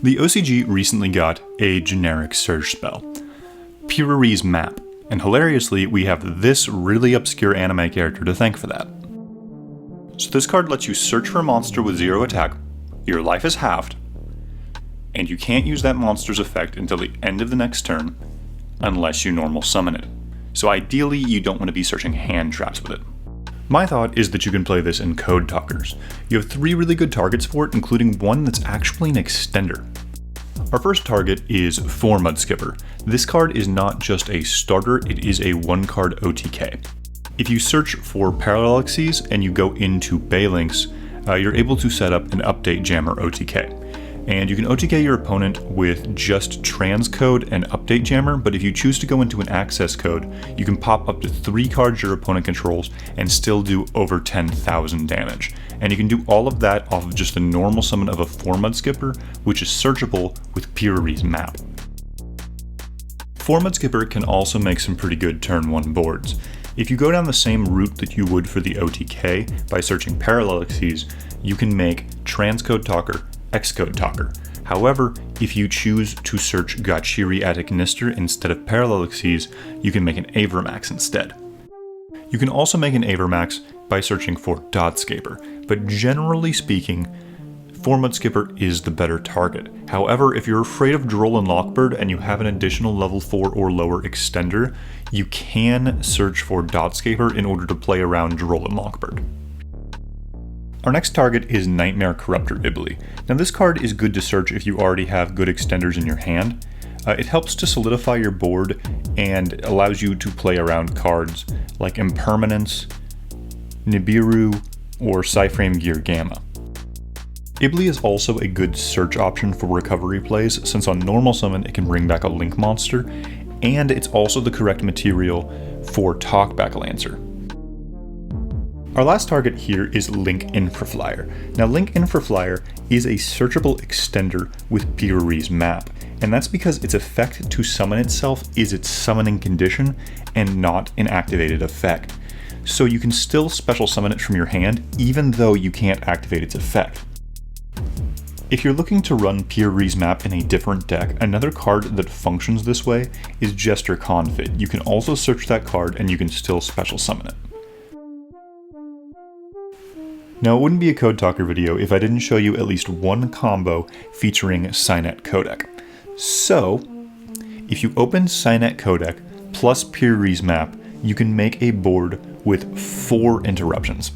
The OCG recently got a generic surge spell, Piri Reis Map, and hilariously we have this really obscure anime character to thank for that. So this card lets you search for a monster with 0 attack, your life is halved, and you can't use that monster's effect until the end of the next turn unless you normal summon it. So ideally you don't want to be searching hand traps with it. My thought is that you can play this in Code Talkers. You have 3 really good targets for it, including one that's actually an extender. Our first target is Mud Skipper. This card is not just a starter, it is a 1-card OTK. If you search for Parallaxes and you go into Baylinks, you're able to set up an Update Jammer OTK. And you can OTK your opponent with just transcode and update jammer, but if you choose to go into an access code, you can pop up to 3 cards your opponent controls and still do over 10,000 damage. And you can do all of that off of just a normal summon of a Mud Skipper, which is searchable with Piri Reis Map. Mud Skipper can also make some pretty good turn 1 boards. If you go down the same route that you would for the OTK by searching Parallaxes, you can make Transcode Talker, Xcode Talker. However, if you choose to search Gachiri Attic Nister instead of Parallaxes, you can make an Avermax instead. You can also make an Avermax by searching for Dotscaper, but generally speaking, Mud Skipper is the better target. However, if you're afraid of Droll and Lockbird and you have an additional level 4 or lower extender, you can search for Dotscaper in order to play around Droll and Lockbird. Our next target is Nightmare Corruptor Ibli. Now this card is good to search if you already have good extenders in your hand. It helps to solidify your board and allows you to play around cards like Impermanence, Nibiru, or Psyframe Gear Gamma. Ibli is also a good search option for recovery plays, since on normal summon it can bring back a Link monster, and it's also the correct material for Talkback Lancer. Our last target here is Link Infraflyer. Now Link Infraflyer is a searchable extender with Piri Reis Map, and that's because its effect to summon itself is its summoning condition and not an activated effect. So you can still special summon it from your hand even though you can't activate its effect. If you're looking to run Piri Reis Map in a different deck, another card that functions this way is Jester Confit. You can also search that card and you can still special summon it. Now, it wouldn't be a Code Talker video if I didn't show you at least one combo featuring Cynet Codec. So, if you open Cynet Codec plus Piri Reis Map, you can make a board with 4 interruptions.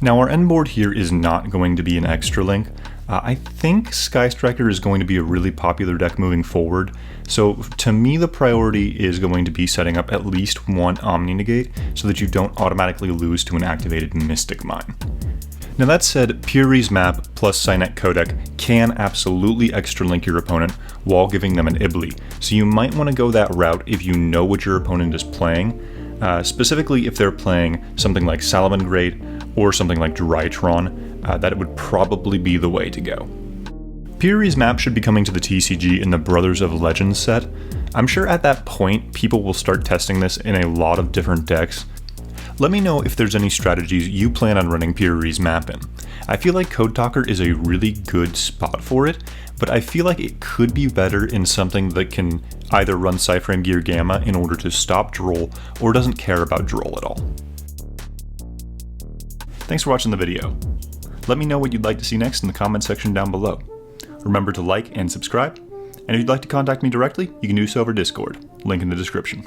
Now, our end board here is not going to be an extra link. I think Sky Striker is going to be a really popular deck moving forward, so to me the priority is going to be setting up at least 1 Omni Negate so that you don't automatically lose to an activated Mystic Mine. Now that said, Piri Reis Map plus Cynet Codec can absolutely extra link your opponent while giving them an Ibli, so you might want to go that route if you know what your opponent is playing, specifically if they're playing something like Salamangreat or something like Drytron. That it would probably be the way to go. Piri Reis Map should be coming to the TCG in the Brothers of Legends set. I'm sure at that point people will start testing this in a lot of different decks. Let me know if there's any strategies you plan on running Piri Reis Map in. I feel like Code Talker is a really good spot for it, but I feel like it could be better in something that can either run Psyframe Gear Gamma in order to stop Droll, or doesn't care about Droll at all. Thanks for watching the video. Let me know what you'd like to see next in the comment section down below. Remember to like and subscribe, and if you'd like to contact me directly, you can do so over Discord, link in the description.